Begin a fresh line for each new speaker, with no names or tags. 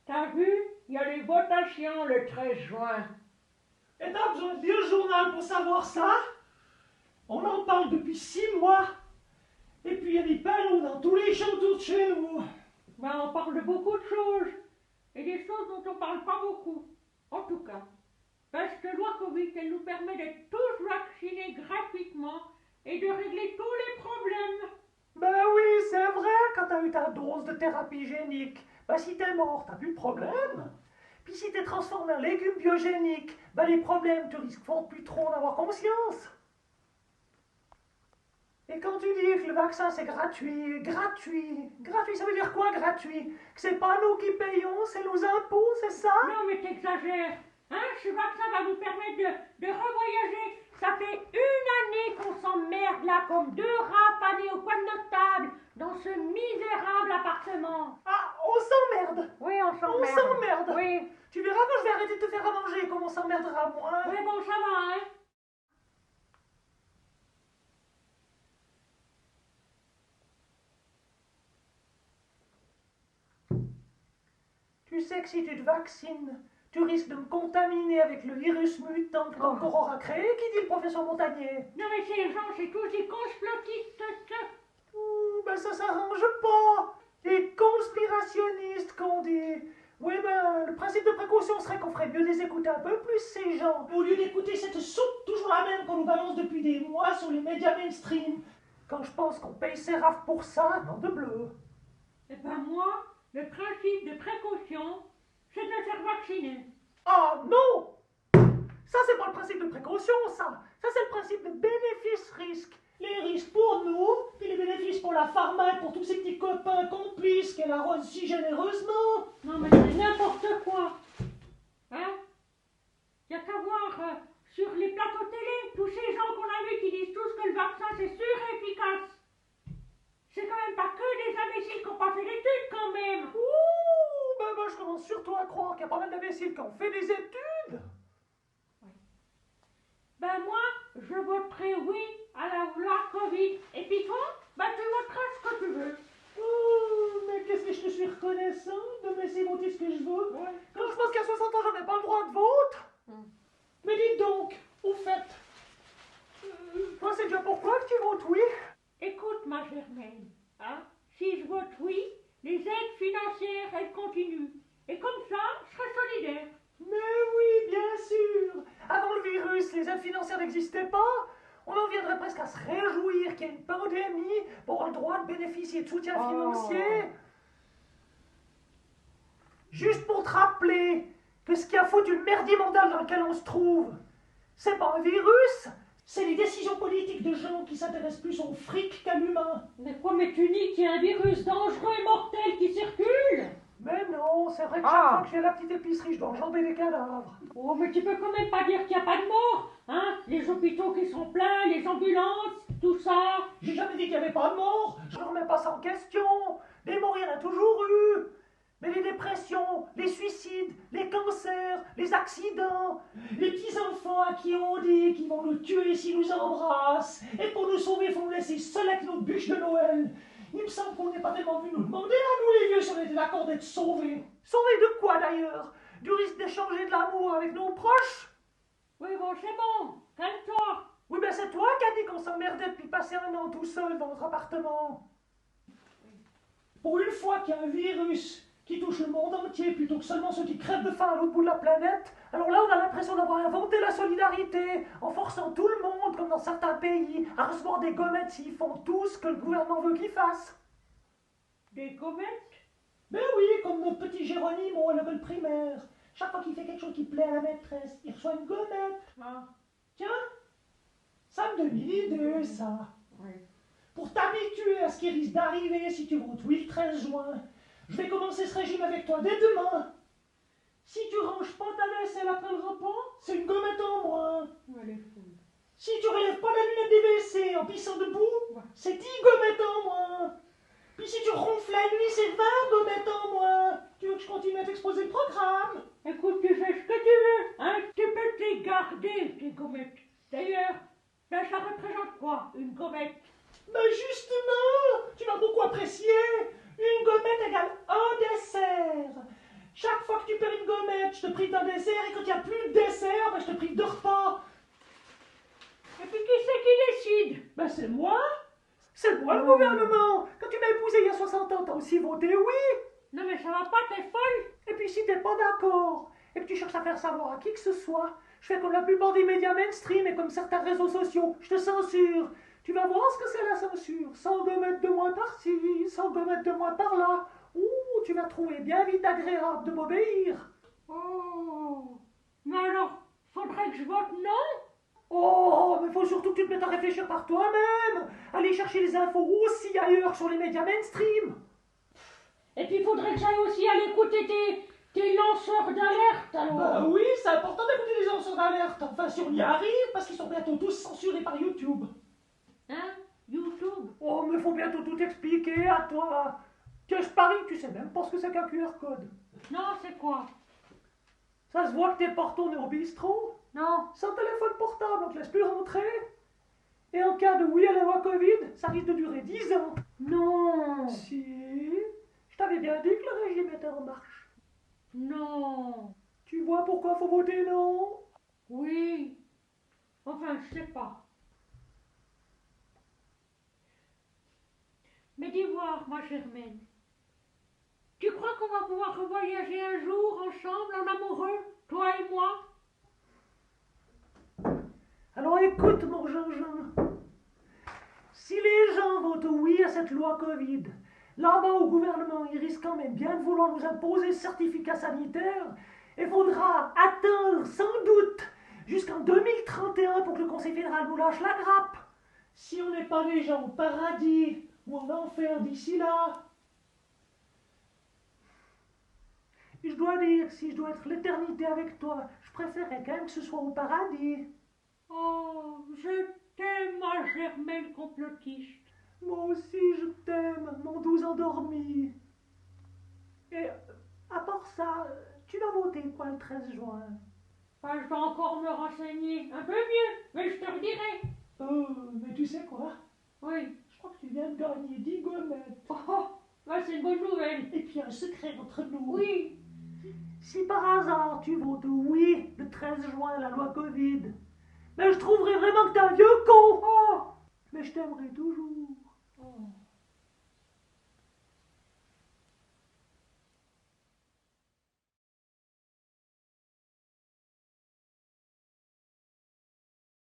T'as vu? Il y a les votations le 13 juin.
Et t'as besoin de lire le journal pour savoir ça? On en parle depuis 6 mois. Et puis il y a des panneaux dans tous les champs autour de chez nous.
Ben, on parle de beaucoup de choses. Et des choses dont on parle pas beaucoup. En tout cas. Parce que loi Covid, elle nous permet d'être tous vaccinés gratuitement et de régler tous les problèmes.
Ben oui, c'est vrai, quand t'as eu ta dose de thérapie génique, ben si t'es mort, t'as plus de problème. Puis si t'es transformé en légume biogénique, ben les problèmes, tu risques fort plus trop d'en avoir conscience. Et quand tu dis que le vaccin c'est gratuit, ça veut dire quoi gratuit? Que c'est pas nous qui payons, c'est nos impôts, c'est ça?
Non mais t'exagères. Hein, ce vaccin va nous permettre de revoyager. Ça fait 1 année qu'on s'emmerde là comme 2 rats panés au coin de notre table dans ce misérable appartement.
Ah, on s'emmerde!
Oui, on s'emmerde.
On s'emmerde!
Oui.
Tu verras quand je vais arrêter de te faire à manger, comme on s'emmerdera moins.
Oui, bon, ça va, hein.
Tu sais que si tu te vaccines, tu risques de me contaminer avec le virus mutant que ton corps aura créé, qui dit le professeur Montagnier?
Non mais ces gens, c'est tous des complotistes.
Ben ça s'arrange pas. Les conspirationnistes qu'on dit. Oui, ben le principe de précaution serait qu'on ferait mieux de les écouter un peu plus, ces gens, au lieu d'écouter cette soupe toujours la même qu'on nous balance depuis des mois sur les médias mainstream. Quand je pense qu'on paye ses rafles pour ça, non de bleu.
Eh ben moi, le principe de précaution, c'est de se faire vacciner.
Ah non! Ça, c'est pas le principe de précaution, ça. Ça, c'est le principe de bénéfice-risque. Les risques pour nous, puis les bénéfices pour la pharma et pour tous ces petits copains complices qu'elle arrose si généreusement.
Non mais c'est n'importe quoi. Hein? Y a qu'à voir sur les plateaux télé, tous ces gens qu'on a vus qui disent tous que le vaccin c'est sûr et efficace. C'est quand même pas que des imbéciles qui n'ont pas fait d'études quand même.
Ouh, ben je commence surtout à croire qu'il y a pas mal d'imbéciles qui ont fait des études.
Ben moi, je voterai oui à la loi Covid. Et puis toi, ben tu voteras ce que tu veux.
Oh, mais qu'est-ce que je te suis reconnaissant de me laisser voter ce que je veux. Quand je pense qu'à 60 ans, j'en ai pas le droit de vote. Mais dites donc, au fait, toi c'est déjà pourquoi que tu votes oui?
Écoute ma Germaine, hein, si je vote oui, les aides financières, elles continuent. Et comme ça, je serai solidaire.
Mais oui, bien sûr. Avant le virus, les aides financières n'existaient pas. On en viendrait presque à se réjouir qu'il y ait une pandémie pour avoir le droit de bénéficier de soutien financier. Juste pour te rappeler que ce qui a foutu le merdier mondial dans lequel on se trouve, c'est pas un virus, c'est les décisions politiques de gens qui s'intéressent plus au fric qu'à l'humain.
Mais quoi, mais tu nies qu'il y a un virus dangereux et mortel qui circule?
Mais non, c'est vrai que chaque fois que j'ai la petite épicerie, je dois enjamber des cadavres.
Oh, mais tu peux quand même pas dire qu'il n'y a pas de morts, hein? Les hôpitaux qui sont pleins, les ambulances, tout ça.
J'ai jamais dit qu'il n'y avait pas de morts. Je ne remets pas ça en question. Des morts, il y en a toujours eu. Mais les dépressions, les suicides, les cancers, les accidents, les petits-enfants à qui on dit qu'ils vont nous tuer s'ils nous embrassent, et pour nous sauver, il faut nous laisser seuls avec nos bûches de Noël. Il me semble qu'on n'est pas tellement venu nous demander à nous les vieux si on était d'accord d'être sauvés. Sauvés de quoi d'ailleurs? Du risque d'échanger de l'amour avec nos proches?
Oui, bon, c'est bon, calme-toi.
Oui, ben c'est toi qui as dit qu'on s'emmerdait depuis passer 1 an tout seul dans notre appartement. Pour une fois qu'il y a un virus qui touche le monde entier plutôt que seulement ceux qui crèvent de faim à l'autre bout de la planète, alors là on a l'impression d'avoir inventé la solidarité en forçant tout le monde, comme dans certains pays, à recevoir des gommettes s'ils font tout ce que le gouvernement veut qu'ils fassent.
Des gommettes?
Ben oui, comme notre petit Jérôme à l'école primaire. Chaque fois qu'il fait quelque chose qui plaît à la maîtresse, il reçoit une gommette.
Ah.
Tiens, ça me donne une idée, ça.
Oui.
Pour t'habituer à ce qui risque d'arriver si tu votes oui le 13 juin, je vais commencer ce régime avec toi dès demain. Si tu ranges pas ta vaisselle après le repas, c'est une gommette en moins.
Elle est fou.
Si tu relèves pas la lunette des WC en pissant debout, c'est 10 gommettes en moins. Puis si tu ronfles la nuit, c'est 20 gommettes en moins. Tu veux que je continue à t'exposer le programme?
Écoute, tu fais ce que tu veux, hein? Tu peux te les garder, tes gommettes. D'ailleurs, là, ça représente quoi, une gommette?
Mais justement, tu vas beaucoup apprécier. Une gommette égale un dessert. Chaque fois que tu perds une gommette, je te prive d'un dessert, et quand il n'y a plus de dessert, ben, je te prive de repas.
Et puis qui c'est qui décide?
Ben c'est moi. C'est moi le gouvernement. Quand tu m'as épousé il y a 60 ans, t'as aussi voté oui.
Non mais ça va pas, t'es folle?
Et puis si t'es pas d'accord, et que tu cherches à faire savoir à qui que ce soit, je fais comme la plupart des médias mainstream et comme certains réseaux sociaux, je te censure. Tu vas voir ce que c'est la censure. 100 gommettes de moins par-ci, 100 gommettes de moins par-là. Ouh, tu vas trouver bien vite agréable de m'obéir.
Oh. Mais alors, faudrait que je vote non?
Oh, mais faut surtout que tu te mettes à réfléchir par toi-même. Aller chercher les infos aussi ailleurs sur les médias mainstream.
Et puis faudrait que j'aille aussi aller écouter tes lanceurs d'alerte alors.
Bah oui, c'est important d'écouter les lanceurs d'alerte. Enfin, si on y arrive, parce qu'ils sont bientôt tous censurés par YouTube.
Hein? YouTube?
Oh, mais faut bientôt tout expliquer à toi. Que je parie que tu sais même pas ce que c'est qu'un QR code.
Non, c'est quoi?
Ça se voit que t'es pas retourné au bistrot.
Non.
C'est un téléphone portable, on te laisse plus rentrer. Et en cas de oui à la loi Covid, ça risque de durer 10 ans.
Non.
Si, je t'avais bien dit que le régime était en marche.
Non.
Tu vois pourquoi faut voter non?
Oui. Enfin, je sais pas. Mais dis voir, ma Germaine. Tu crois qu'on va pouvoir revoyager un jour ensemble en amoureux, toi et moi?
Alors écoute, mon Jean-Jean. Si les gens votent oui à cette loi Covid, là-bas au gouvernement, ils risquent quand même bien de vouloir nous imposer ce certificat sanitaire. Il faudra attendre sans doute jusqu'en 2031 pour que le Conseil fédéral nous lâche la grappe. Si on n'est pas déjà au paradis ou en enfer d'ici là. Je dois dire, si je dois être l'éternité avec toi, je préférerais quand même que ce soit au paradis.
Oh, je t'aime, ma Germaine complotiste.
Moi aussi, je t'aime, mon doux endormi. Et à part ça, tu vas voter quoi le 13 juin?
Enfin, je dois encore me renseigner un peu mieux, mais je te redirai.
Mais tu sais quoi?
Oui.
Je crois que tu viens de gagner 10 gommettes.
Oh, bah c'est une bonne nouvelle.
Et puis un secret entre nous.
Oui.
Si par hasard tu votes oui le 13 juin, la loi Covid, mais je trouverais vraiment que t'es un vieux con.
Oh.
Mais je t'aimerai toujours.
Oh.